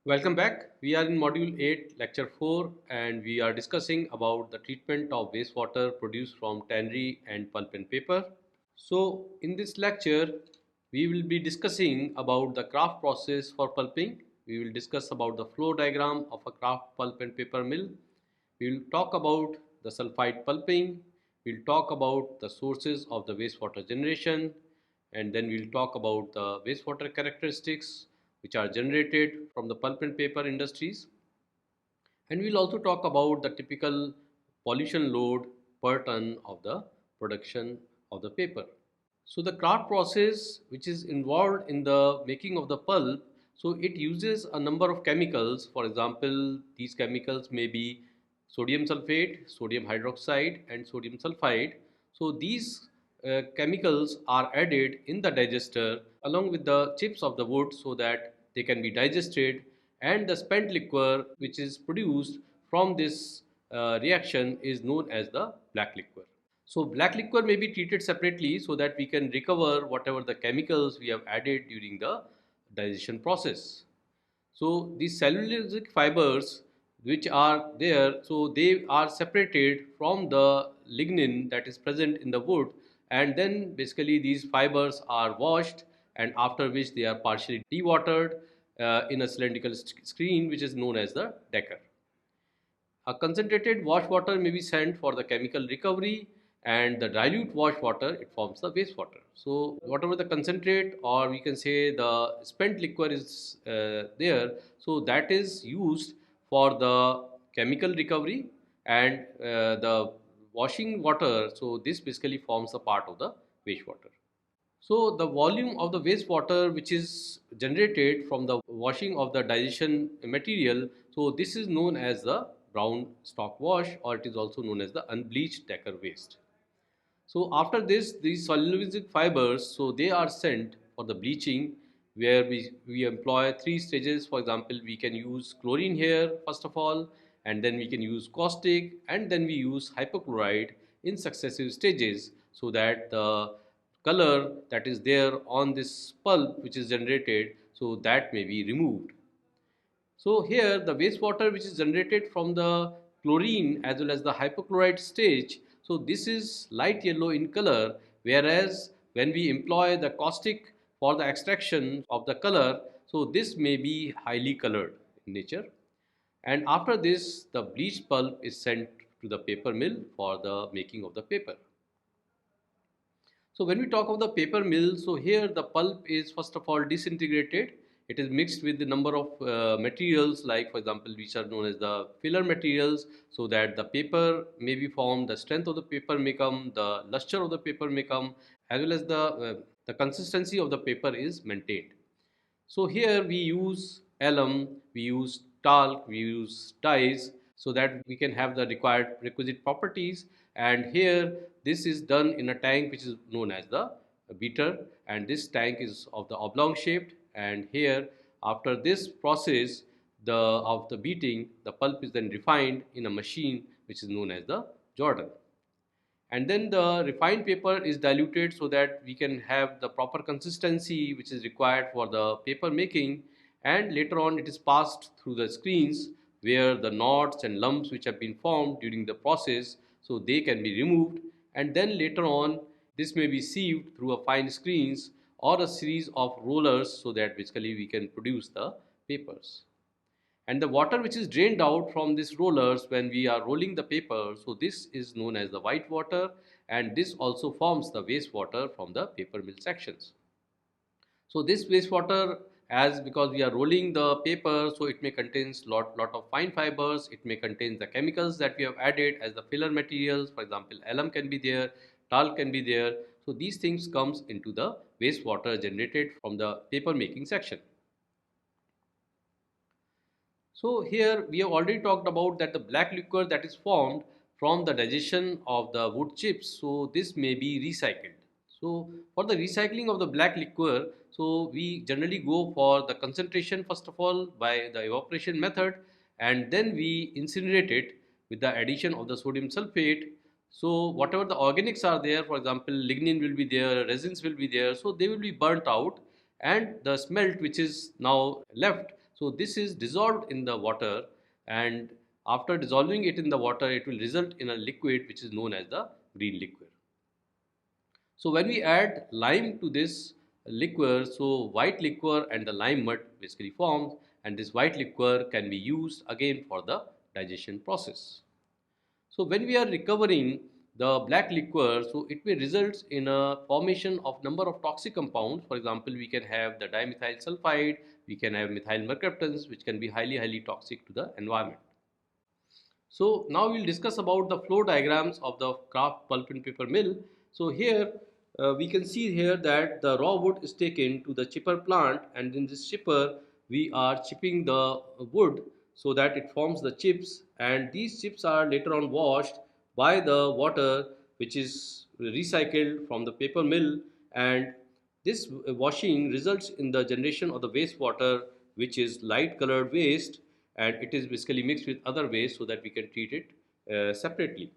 Welcome back. We are in Module 8, Lecture 4, and we are discussing about the treatment of wastewater produced from tannery and pulp and paper. So, in this lecture, we will be discussing about the craft process for pulping. We will discuss about the flow diagram of a craft pulp and paper mill. We will talk about the sulfide pulping. We'll talk about the sources of the wastewater generation, and then we'll talk about the wastewater characteristics which are generated from the pulp and paper industries. And we'll also talk about the typical pollution load per ton of the production of the paper. So the kraft process which is involved in the making of the pulp, so it uses a number of chemicals. For example, these chemicals may be sodium sulfate, sodium hydroxide and sodium sulfide. So these chemicals are added in the digester along with the chips of the wood so that they can be digested, and the spent liquor which is produced from this reaction is known as the black liquor. So black liquor may be treated separately so that we can recover whatever the chemicals we have added during the digestion process. So these cellulosic fibers which are there, so they are separated from the lignin that is present in the wood, and then basically these fibers are washed, and after which they are partially dewatered in a cylindrical screen which is known as the decker. A concentrated wash water may be sent for the chemical recovery, and the dilute wash water it forms the wastewater. So whatever the concentrate, or we can say the spent liquor is there, so that is used for the chemical recovery, and the washing water, so this basically forms a part of the wastewater. So the volume of the wastewater which is generated from the washing of the digestion material, so this is known as the brown stock wash, or it is also known as the unbleached decker waste. So after this, these cellulosic fibers, so they are sent for the bleaching, where we employ three stages. For example, we can use chlorine here first of all, and then we can use caustic, and then we use hypochlorite in successive stages so that the color that is there on this pulp which is generated, so that may be removed. So here the wastewater which is generated from the chlorine as well as the hypochlorite stage, so this is light yellow in color, whereas when we employ the caustic for the extraction of the color, so this may be highly colored in nature. And after this, the bleached pulp is sent to the paper mill for the making of the paper. So when we talk of the paper mill, so here the pulp is first of all disintegrated. It is mixed with the number of materials, like for example which are known as the filler materials, so that the paper may be formed, the strength of the paper may come, the luster of the paper may come, as well as the consistency of the paper is maintained. So here we use alum, we use talc, we use dyes so that we can have the required requisite properties. And here this is done in a tank which is known as the beater, and this tank is of the oblong shaped. And here after this process of the beating, the pulp is then refined in a machine which is known as the Jordan, and then the refined paper is diluted so that we can have the proper consistency which is required for the paper making, and later on it is passed through the screens where the knots and lumps which have been formed during the process, so they can be removed, and then later on this may be sieved through a fine screens or a series of rollers so that basically we can produce the papers. And the water which is drained out from these rollers when we are rolling the paper, so this is known as the white water, and this also forms the wastewater from the paper mill sections. So this wastewater, as because we are rolling the paper, so it may contains lot of fine fibers, it may contain the chemicals that we have added as the filler materials. For example, alum can be there, talc can be there, so these things comes into the wastewater generated from the paper making section. So here we have already talked about that the black liquor that is formed from the digestion of the wood chips, so this may be recycled. So for the recycling of the black liquor, so we generally go for the concentration first of all by the evaporation method, and then we incinerate it with the addition of the sodium sulfate. So whatever the organics are there, for example lignin will be there, resins will be there, so they will be burnt out, and the smelt which is now left, So this is dissolved in the water, and after dissolving it in the water, it will result in a liquid which is known as the green liquor. So when we add lime to this liquor, so white liquor and the lime mud basically forms, and this white liquor can be used again for the digestion process. So when we are recovering the black liquor, so it may result in a formation of number of toxic compounds. For example, we can have the dimethyl sulfide, we can have methyl mercaptans, which can be highly toxic to the environment. So now we'll discuss about the flow diagrams of the kraft pulp and paper mill. So here we can see here that the raw wood is taken to the chipper plant, and in this chipper we are chipping the wood so that it forms the chips, and these chips are later on washed by the water which is recycled from the paper mill, and this washing results in the generation of the wastewater, which is light colored waste, and it is basically mixed with other waste so that we can treat it separately.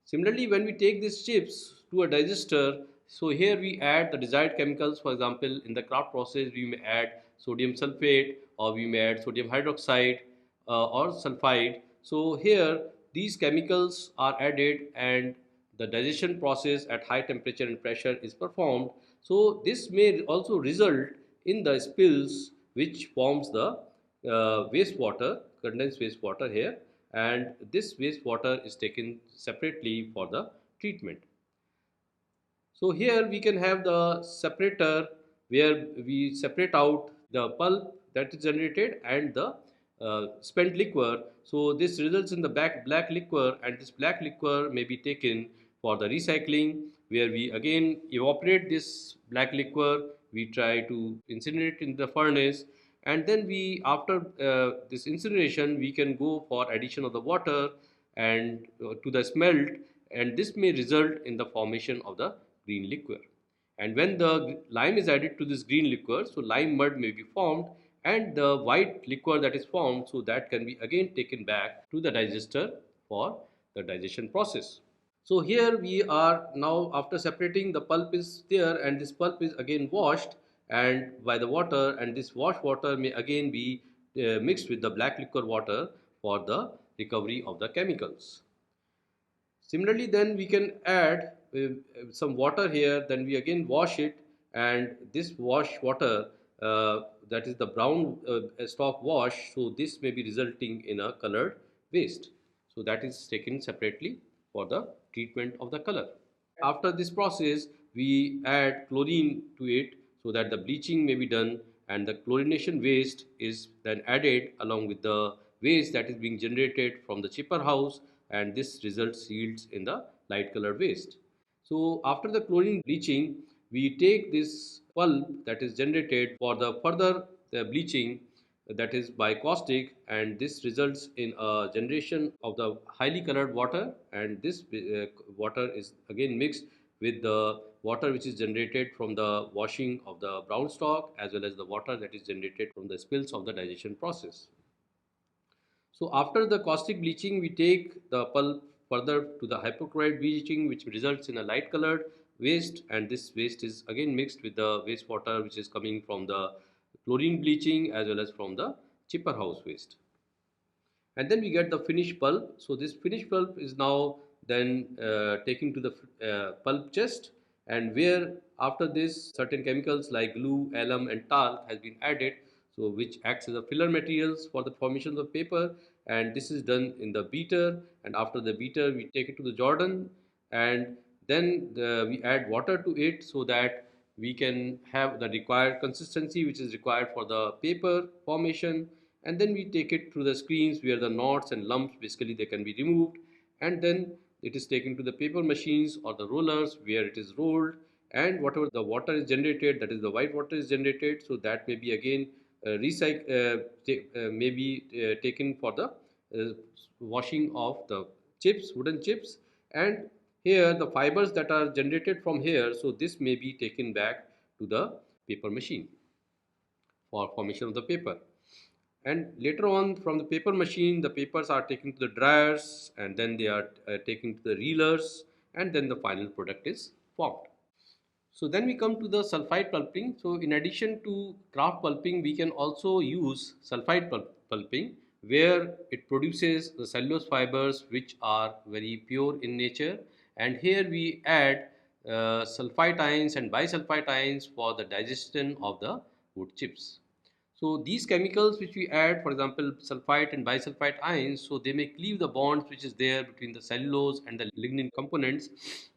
Similarly, when we take these chips to a digester, so here we add the desired chemicals. For example, in the kraft process, we may add sodium sulfate, or we may add sodium hydroxide or sulfide. So here these chemicals are added, and the digestion process at high temperature and pressure is performed. So this may also result in the spills which forms the wastewater, condensed wastewater here, and this wastewater is taken separately for the treatment. So here we can have the separator where we separate out the pulp that is generated and the spent liquor. So this results in the black liquor, and this black liquor may be taken for the recycling, where we again evaporate this black liquor, we try to incinerate in the furnace, and then we, after this incineration, we can go for addition of the water and to the smelt, and this may result in the formation of the green liquor. And when the lime is added to this green liquor, so lime mud may be formed, and the white liquor that is formed, so that can be again taken back to the digester for the digestion process. So here we are now, after separating, the pulp is there, and this pulp is again washed and by the water, and this washed water may again be mixed with the black liquor water for the recovery of the chemicals. Similarly, then we can add some water here, then we again wash it, and this wash water, that is the brown stock wash, so this may be resulting in a colored waste. So that is taken separately for the treatment of the color. After this process, we add chlorine to it so that the bleaching may be done, and the chlorination waste is then added along with the waste that is being generated from the chipper house, and this results yields in the light colored waste. So after the chlorine bleaching, we take this pulp that is generated for the further bleaching, that is by caustic, and this results in a generation of the highly colored water, and this water is again mixed with the water which is generated from the washing of the brown stock, as well as the water that is generated from the spills of the digestion process. So after the caustic bleaching, we take the pulp further to the hypochlorite bleaching, which results in a light colored waste, and this waste is again mixed with the wastewater which is coming from the chlorine bleaching as well as from the chipper house waste. And then we get the finished pulp. So this finished pulp is now then taken to the pulp chest, and where after this certain chemicals like glue, alum and talc has been added, so which acts as a filler materials for the formation of paper, and this is done in the beater, and after the beater we take it to the Jordan, and then we add water to it so that we can have the required consistency which is required for the paper formation, and then we take it through the screens where the knots and lumps basically they can be removed, and then it is taken to the paper machines or the rollers where it is rolled, and whatever the water is generated, that is the white water is generated, so that may be again may be taken for the washing of the chips, wooden chips, and here the fibers that are generated from here, so this may be taken back to the paper machine for formation of the paper. And later on, from the paper machine, the papers are taken to the dryers, and then they are taken to the reelers, and then the final product is formed. So then we come to the sulfide pulping. So in addition to kraft pulping, we can also use sulfide pulping, where it produces the cellulose fibers which are very pure in nature. And here we add sulfite ions and bisulfite ions for the digestion of the wood chips. So these chemicals which we add, for example, sulfite and bisulfite ions, so they may cleave the bonds which is there between the cellulose and the lignin components,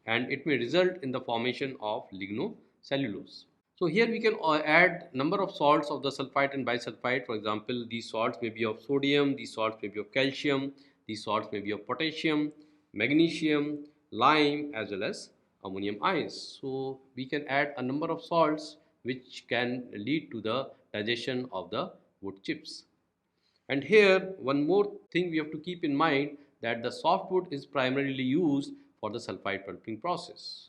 and it may result in the formation of lignocellulose. So here we can add number of salts of the sulfite and bisulfite. For example, these salts may be of sodium, these salts may be of calcium, these salts may be of potassium, magnesium, lime, as well as ammonium ions. So we can add a number of salts which can lead to the digestion of the wood chips. And here one more thing we have to keep in mind, that the softwood is primarily used for the sulfide pulping process.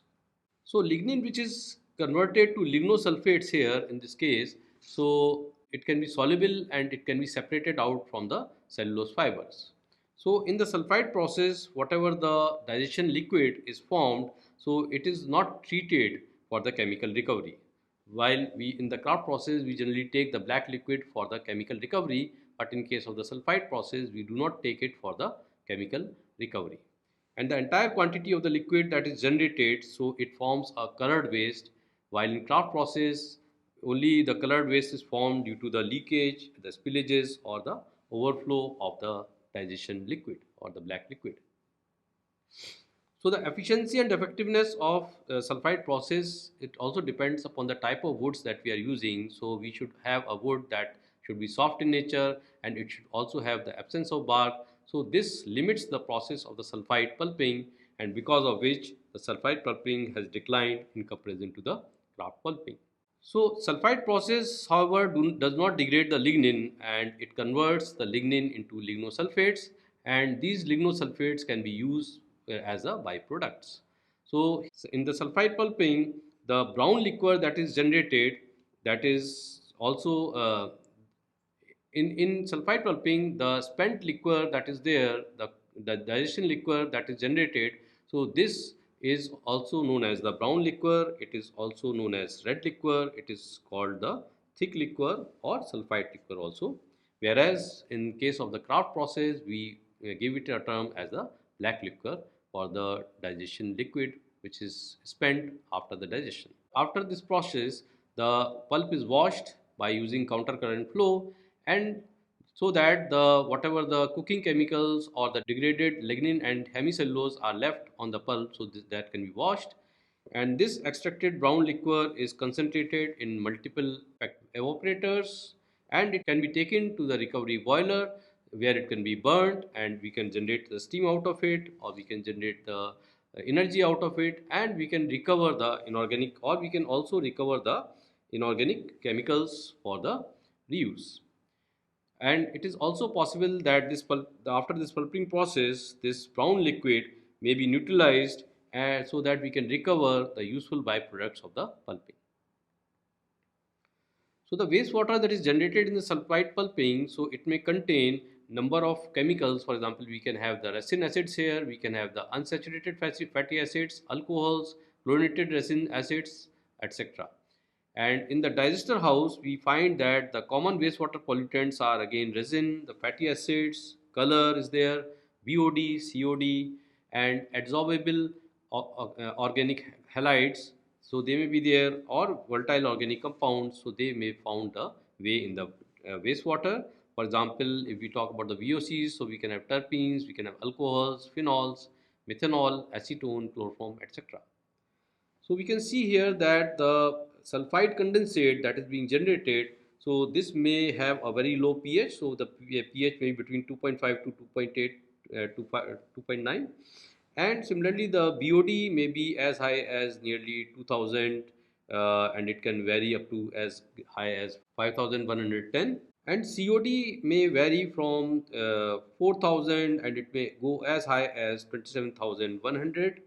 So lignin, which is converted to lignosulfates here in this case, so it can be soluble and it can be separated out from the cellulose fibers. So in the sulfide process, whatever the digestion liquid is formed, so it is not treated for the chemical recovery. While we in the kraft process, we generally take the black liquid for the chemical recovery, but in case of the sulfide process, we do not take it for the chemical recovery. And the entire quantity of the liquid that is generated, so it forms a colored waste, while in kraft process only the colored waste is formed due to the leakage, the spillages, or the overflow of the digestion liquid or the black liquid. So the efficiency and effectiveness of sulfide process, it also depends upon the type of woods that we are using. So we should have a wood that should be soft in nature, and it should also have the absence of bark. So this limits the process of the sulfide pulping, and because of which the sulfide pulping has declined in comparison to the kraft pulping. So sulfide process, however, does not degrade the lignin, and it converts the lignin into lignosulfates, and these lignosulfates can be used as a byproducts. So in the sulfide pulping, the brown liquor that is generated, that is also in sulfide pulping, the spent liquor that is there, the digestion liquor that is generated, so this is also known as the brown liquor, it is also known as red liquor, it is called the thick liquor or sulfide liquor also. Whereas in case of the kraft process, we give it a term as the black liquor for the digestion liquid which is spent after the digestion. After this process, the pulp is washed by using counter current flow, and so that the whatever the cooking chemicals or the degraded lignin and hemicellulose are left on the pulp, so that can be washed, and this extracted brown liquor is concentrated in multiple evaporators, and it can be taken to the recovery boiler where it can be burnt, and we can generate the steam out of it, or we can generate the energy out of it, and we can recover the inorganic, or we can also recover the inorganic chemicals for the reuse. And it is also possible that after this pulping process, this brown liquid may be neutralized, so that we can recover the useful byproducts of the pulping. So the wastewater that is generated in the sulfide pulping, so it may contain number of chemicals. For example, we can have the resin acids here, we can have the unsaturated fatty acids, alcohols, chlorinated resin acids, etc. And in the digester house, we find that the common wastewater pollutants are again resin, the fatty acids, color is there, BOD, COD, and adsorbable organic halides. So they may be there, or volatile organic compounds. So they may found a way in the wastewater. For example, if we talk about the VOCs, so we can have terpenes, we can have alcohols, phenols, methanol, acetone, chloroform, etc. So we can see here that the sulfide condensate that is being generated, so this may have a very low pH, so the pH may be between 2.5 to 2.8 to 2.9, and similarly the BOD may be as high as nearly 2000, and it can vary up to as high as 5110, and COD may vary from 4000, and it may go as high as 27100.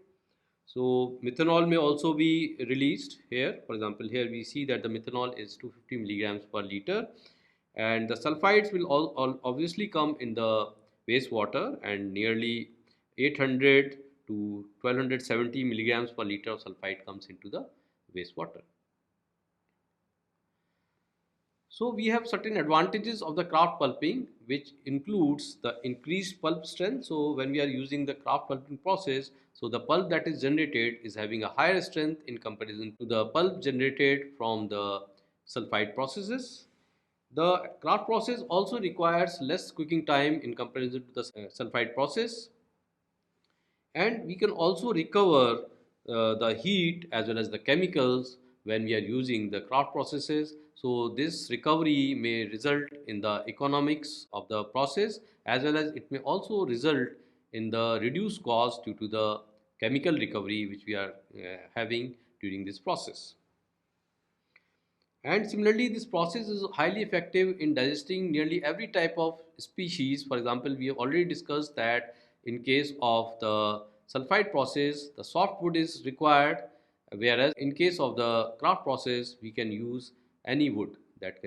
So methanol may also be released here. For example, here we see that the methanol is 250 milligrams per liter, and the sulfides will all obviously come in the wastewater, and nearly 800 to 1270 milligrams per liter of sulfide comes into the wastewater. So we have certain advantages of the kraft pulping, which includes the increased pulp strength. So when we are using the kraft pulping process, so the pulp that is generated is having a higher strength in comparison to the pulp generated from the sulfide processes. The kraft process also requires less cooking time in comparison to the sulfide process, and we can also recover the heat as well as the chemicals when we are using the kraft processes. So this recovery may result in the economics of the process, as well as it may also result in the reduced cost due to the chemical recovery which we are having during this process. And similarly, this process is highly effective in digesting nearly every type of species. For example, we have already discussed that in case of the sulfide process, the softwood is required, whereas in case of the kraft process, we can use any wood that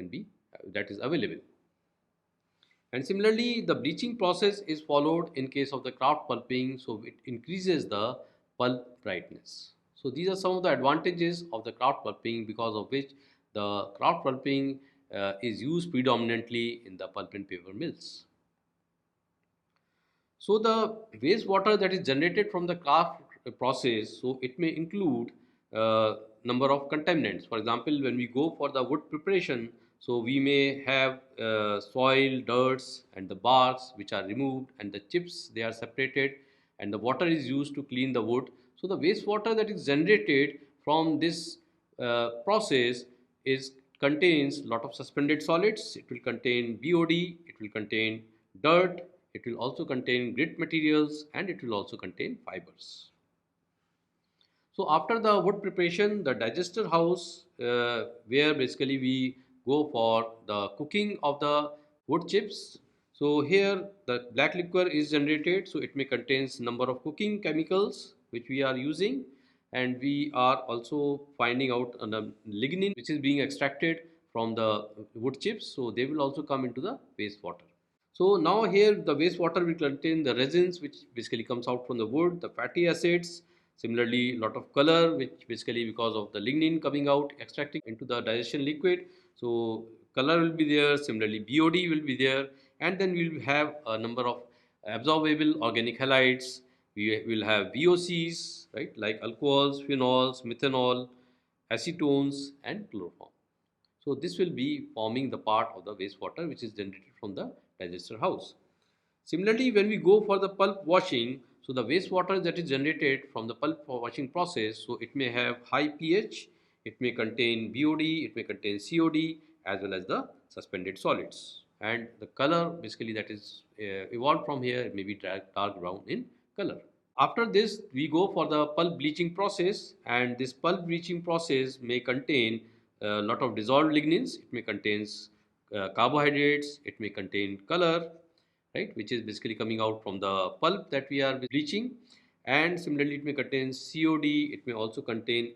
is available. And similarly, the bleaching process is followed in case of the kraft pulping, so it increases the pulp brightness. So these are some of the advantages of the kraft pulping, because of which the kraft pulping is used predominantly in the pulp and paper mills. So the wastewater that is generated from the kraft process, so it may include number of contaminants. For example, when we go for the wood preparation, so we may have soil, dirts, and the barks which are removed, and the chips they are separated, and the water is used to clean the wood. So the wastewater that is generated from this process is contains lot of suspended solids. It will contain BOD, it will contain dirt, it will also contain grit materials, and it will also contain fibers. So after the wood preparation, the digester house, where basically we go for the cooking of the wood chips. So here the black liquor is generated, so it may contains number of cooking chemicals which we are using, and we are also finding out the lignin which is being extracted from the wood chips, so they will also come into the wastewater. So now here the wastewater will contain the resins which basically comes out from the wood, the fatty acids, similarly a lot of color which basically because of the lignin coming out, extracting into the digestion liquid. So color will be there, similarly BOD will be there, and then we will have a number of absorbable organic halides. We will have VOCs, right, like alcohols, phenols, methanol, acetones, and chloroform. So this will be forming the part of the wastewater which is generated from the digester house. Similarly, when we go for the pulp washing, so the wastewater that is generated from the pulp washing process, so it may have high pH, it may contain BOD, it may contain COD, as well as the suspended solids. And the color basically that is evolved from here may be dark brown in color. After this, we go for the pulp bleaching process, and this pulp bleaching process may contain a lot of dissolved lignins. It may contain carbohydrates. It may contain color, right, which is basically coming out from the pulp that we are bleaching. And similarly, it may contain COD. It may also contain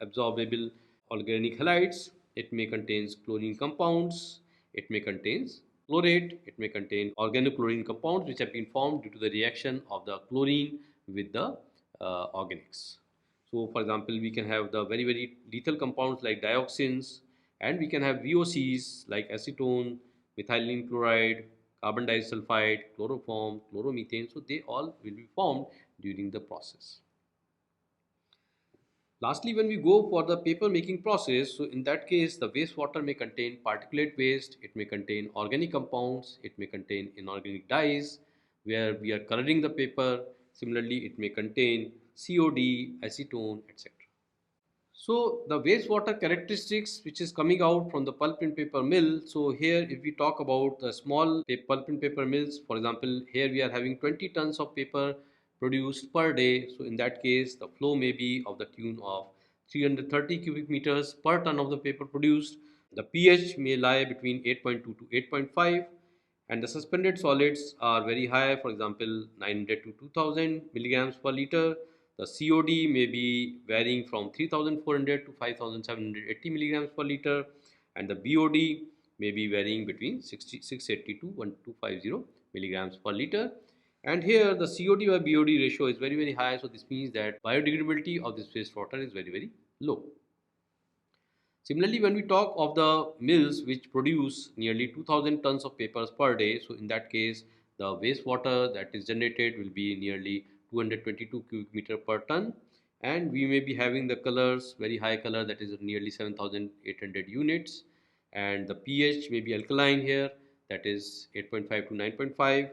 absorbable organic halides. It may contain chlorine compounds. It may contain chlorate. It may contain organochlorine compounds which have been formed due to the reaction of the chlorine with the organics. So, for example, we can have the very lethal compounds like dioxins, and we can have VOCs like acetone, methylene chloride, carbon disulfide, chloroform, chloromethane. So, they all will be formed during the process. Lastly, when we go for the paper making process, so in that case, the wastewater may contain particulate waste, it may contain organic compounds, it may contain inorganic dyes, where we are coloring the paper. Similarly, it may contain COD, acetone, etc. So the wastewater characteristics which is coming out from the pulp and paper mill. So here if we talk about the small pulp and paper mills, for example, here we are having 20 tons of paper produced per day. So in that case, the flow may be of the tune of 330 cubic meters per ton of the paper produced. The pH may lie between 8.2 to 8.5, and the suspended solids are very high, for example 900 to 2000 milligrams per liter. The COD may be varying from 3400 to 5780 milligrams per liter, and the BOD may be varying between 680 to 1250 milligrams per liter. And here the COD by BOD ratio is very high, so this means that biodegradability of this wastewater is very low. Similarly, when we talk of the mills which produce nearly 2000 tons of papers per day, so in that case, the wastewater that is generated will be nearly 222 cubic meter per ton, and we may be having the colors, very high color, that is nearly 7800 units, and the pH may be alkaline here, that is 8.5 to 9.5,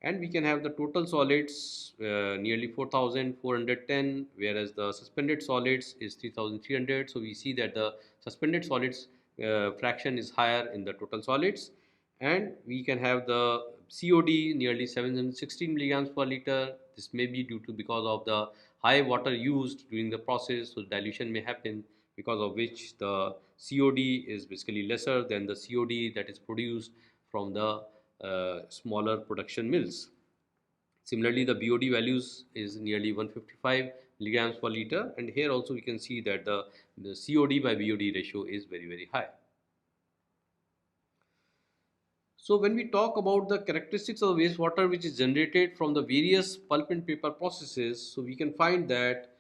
and we can have the total solids nearly 4410, whereas the suspended solids is 3300. So we see that the suspended solids fraction is higher in the total solids, and we can have the COD nearly 716 milligrams per liter. This may be due to because of the high water used during the process, so dilution may happen, because of which the COD is basically lesser than the COD that is produced from the smaller production mills. Similarly, the BOD values is nearly 155 milligrams per liter, and here also we can see that the COD by BOD ratio is very, very high. So when we talk about the characteristics of wastewater which is generated from the various pulp and paper processes, so we can find that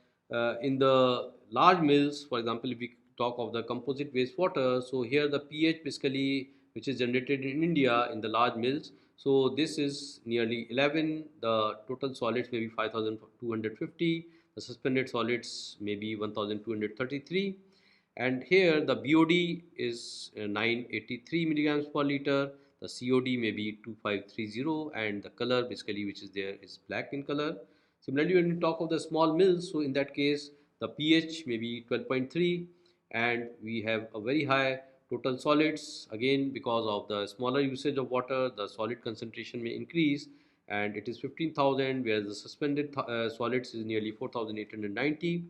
in the large mills, for example, if we talk of the composite wastewater, so here the pH basically which is generated in India in the large mills, so this is nearly 11, the total solids may be 5250, the suspended solids may be 1233, and here the BOD is 983 milligrams per liter, the COD may be 2530, and the color basically which is there is black in color. Similarly, when we talk of the small mills, so in that case the pH may be 12.3, and we have a very high total solids, again because of the smaller usage of water the solid concentration may increase, and it is 15,000, whereas the suspended solids is nearly 4,890,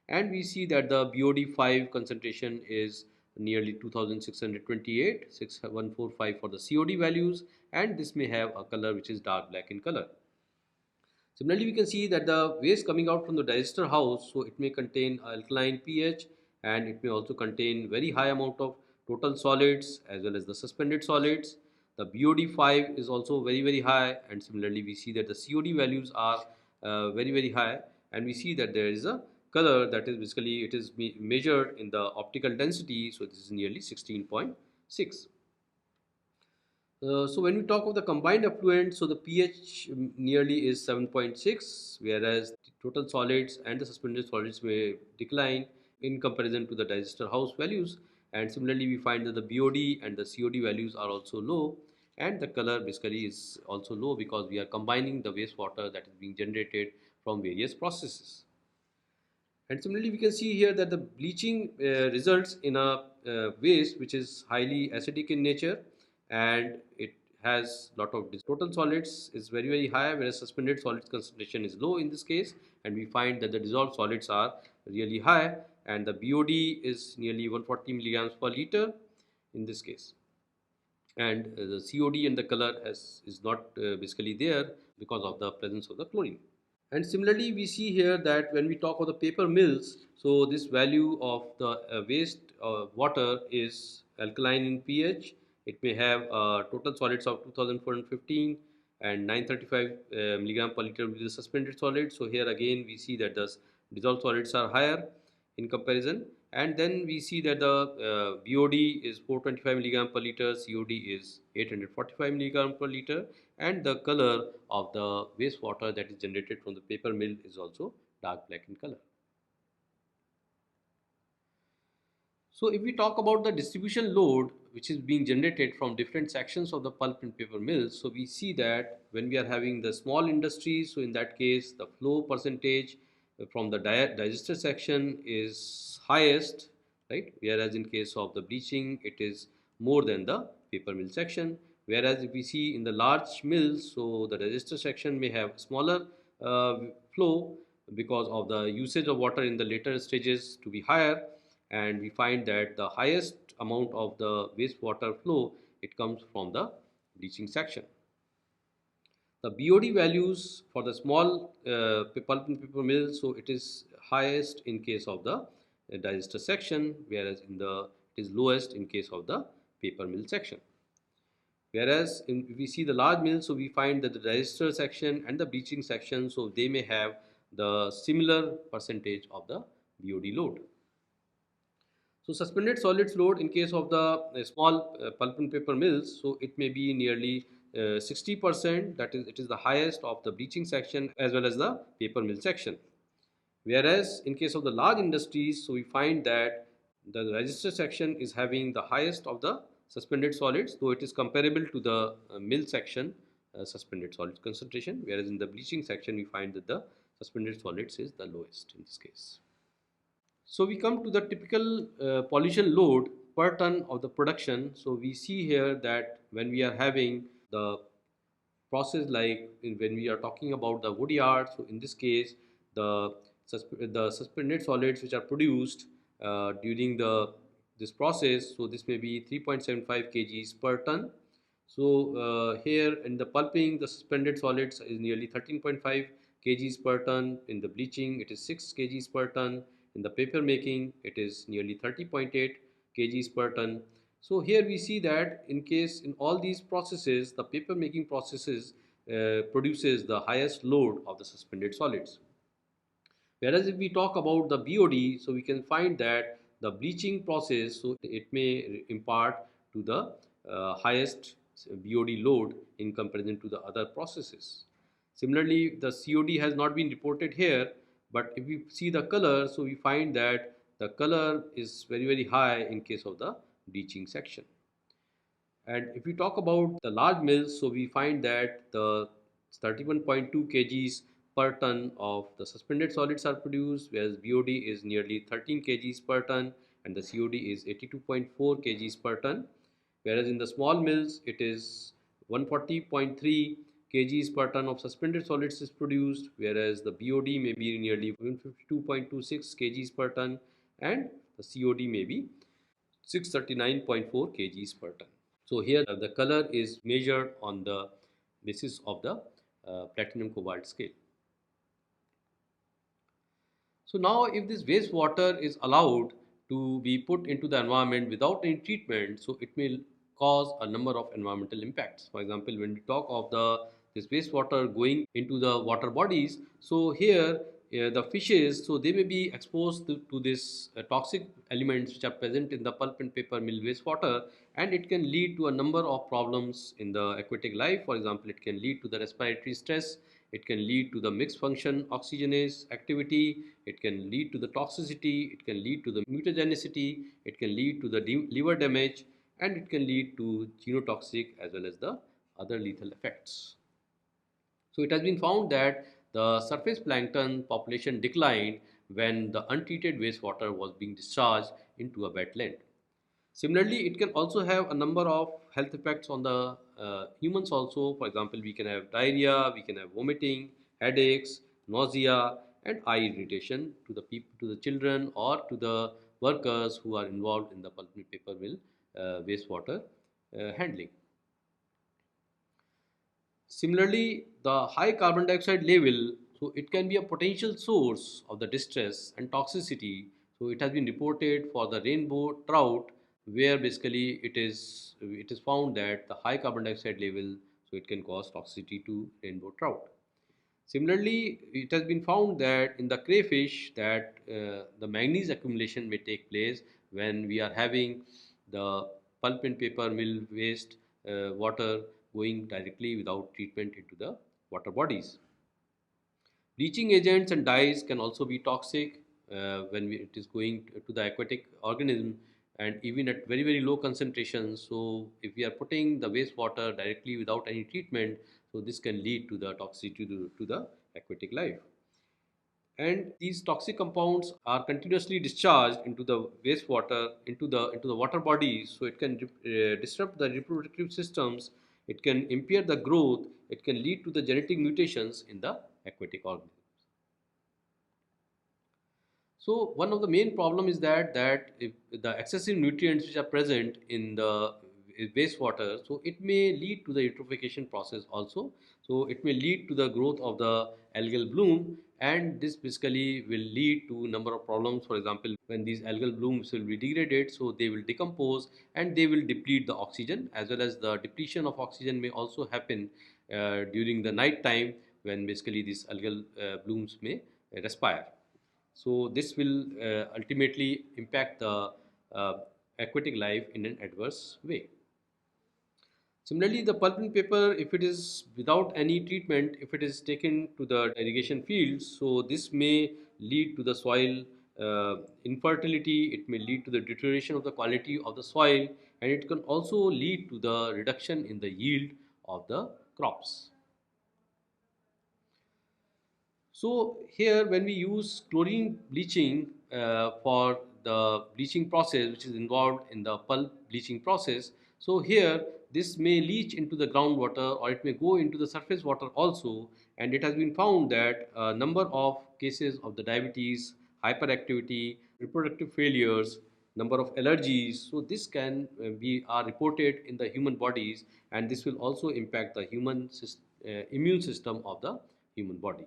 and we see that the BOD5 concentration is nearly 2628, 6145 for the COD values, and this may have a color which is dark black in color. Similarly, we can see that the waste coming out from the digester house, so it may contain alkaline pH, and it may also contain very high amount of total solids as well as the suspended solids. The BOD5 is also very, very high, and similarly we see that the COD values are very, very high, and we see that there is a color that is basically it is measured in the optical density, so this is nearly 16.6. So when we talk of the combined effluent, so the pH nearly is 7.6, whereas the total solids and the suspended solids may decline in comparison to the digester house values. And similarly, we find that the BOD and the COD values are also low, and the color basically is also low because we are combining the wastewater that is being generated from various processes. And similarly, we can see here that the bleaching results in a waste which is highly acidic in nature, and it has lot of total solids is very, very high, whereas suspended solids concentration is low in this case, and we find that the dissolved solids are really high, and the BOD is nearly 140 milligrams per liter in this case, and the COD and the color is not basically there because of the presence of the chlorine. And similarly, we see here that when we talk of the paper mills, so this value of the waste water is alkaline in pH. It may have total solids of 2415 and 935 milligram per liter with the suspended solids. So here again we see that the dissolved solids are higher in comparison, and then we see that the BOD is 425 milligram per liter, COD is 845 milligram per liter, and the color of the wastewater that is generated from the paper mill is also dark black in color. So if we talk about the distribution load which is being generated from different sections of the pulp and paper mills, so we see that when we are having the small industries, so in that case the flow percentage from the digester section is highest, right? Whereas in case of the bleaching it is more than the paper mill section. Whereas if we see in the large mills, so the digester section may have smaller flow because of the usage of water in the later stages to be higher, and we find that the highest amount of the wastewater flow it comes from the bleaching section. The BOD values for the small pulp and paper mill, so it is highest in case of the digester section, whereas in the it is lowest in case of the paper mill section. Whereas if we see the large mills, so we find that the digester section and the bleaching section, so they may have the similar percentage of the BOD load. So suspended solids load in case of the small pulp and paper mills, so it may be nearly 60%. That is, it is the highest of the bleaching section as well as the paper mill section. Whereas in case of the large industries, so we find that the register section is having the highest of the suspended solids, though it is comparable to the mill section suspended solids concentration. Whereas in the bleaching section, we find that the suspended solids is the lowest in this case. So we come to the typical pollution load per ton of the production. So we see here that when we are having the process like when we are talking about the wood yard, so in this case the the suspended solids which are produced during the this process, so this may be 3.75 kgs per ton. So here in the pulping, the suspended solids is nearly 13.5 kgs per ton. In the bleaching, it is 6 kgs per ton. In the paper making, it is nearly 30.8 kgs per ton. So here we see that in case in all these processes, the paper making processes produces the highest load of the suspended solids. Whereas if we talk about the BOD, so we can find that the bleaching process, so it may impart to the highest BOD load in comparison to the other processes. Similarly, the COD has not been reported here, but if we see the color, so we find that the color is very high in case of the bleaching section. And if we talk about the large mills, so we find that the 31.2 kgs per ton of the suspended solids are produced, whereas BOD is nearly 13 kgs per ton and the COD is 82.4 kgs per ton. Whereas in the small mills, it is 140.3 kgs per ton of suspended solids is produced, whereas the BOD may be nearly 152.26 kgs per ton and the COD may be 639.4 kgs per ton. So here the color is measured on the basis of the platinum cobalt scale. So now if this wastewater is allowed to be put into the environment without any treatment, so it may cause a number of environmental impacts. For example, when we talk of the this wastewater going into the water bodies, so here the fishes, so they may be exposed to this toxic elements which are present in the pulp and paper mill wastewater, and it can lead to a number of problems in the aquatic life. For example, it can lead to the respiratory stress, it can lead to the mixed function oxygenase activity, it can lead to the toxicity, it can lead to the mutagenicity, it can lead to the liver damage, and it can lead to genotoxic as well as the other lethal effects. So it has been found that the surface plankton population declined when the untreated wastewater was being discharged into a wetland. Similarly, it can also have a number of health effects on the humans also. For example, we can have diarrhea, we can have vomiting, headaches, nausea, and eye irritation to the people, to the children, or to the workers who are involved in the pulp and paper mill wastewater handling. Similarly, the high carbon dioxide level, so it can be a potential source of the distress and toxicity. So it has been reported for the rainbow trout, where basically it is found that the high carbon dioxide level, so it can cause toxicity to rainbow trout. Similarly, it has been found that in the crayfish that the manganese accumulation may take place when we are having the pulp and paper mill waste water going directly without treatment into the water bodies. Bleaching agents and dyes can also be toxic it is going to the aquatic organism, and even at very low concentrations. So if we are putting the wastewater directly without any treatment, so this can lead to the toxicity to the aquatic life. And these toxic compounds are continuously discharged into the wastewater, into the water bodies, so it can disrupt the reproductive systems, it can impair the growth, it can lead to the genetic mutations in the aquatic organisms. So one of the main problem is that if the excessive nutrients which are present in the wastewater, so it may lead to the eutrophication process also. So it may lead to the growth of the algal bloom, and this basically will lead to number of problems. For example, when these algal blooms will be degraded, so they will decompose and they will deplete the oxygen, as well as the depletion of oxygen may also happen during the night time when basically these algal blooms may respire. So this will ultimately impact the uh, aquatic life in an adverse way. Similarly, the pulp and paper, if it is without any treatment, if it is taken to the irrigation fields, so this may lead to the soil infertility, it may lead to the deterioration of the quality of the soil, and it can also lead to the reduction in the yield of the crops. So here when we use chlorine bleaching for the bleaching process which is involved in the pulp bleaching process, so here this may leach into the groundwater or it may go into the surface water also, and it has been found that a number of cases of the diabetes, hyperactivity, reproductive failures, number of allergies, so this can be are reported in the human bodies, and this will also impact the immune system of the human body.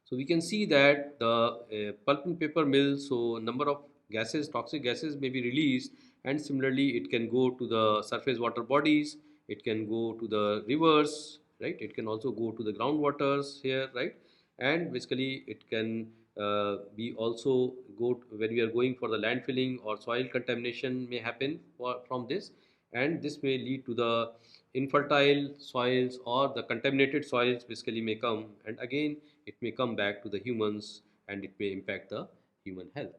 So we can see that the pulp and paper mill, so number of gases, toxic gases may be released, and similarly it can go to the surface water bodies, it can go to the rivers, right? It can also go to the groundwaters here, right? And basically it can be also when we are going for the landfilling or soil contamination may happen from this, and this may lead to the infertile soils or the contaminated soils basically may come, and again it may come back to the humans and it may impact the human health.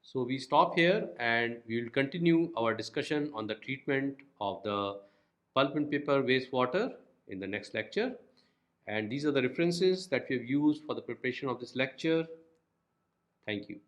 So we stop here and we will continue our discussion on the treatment of the pulp and paper wastewater in the next lecture. And these are the references that we have used for the preparation of this lecture. Thank you.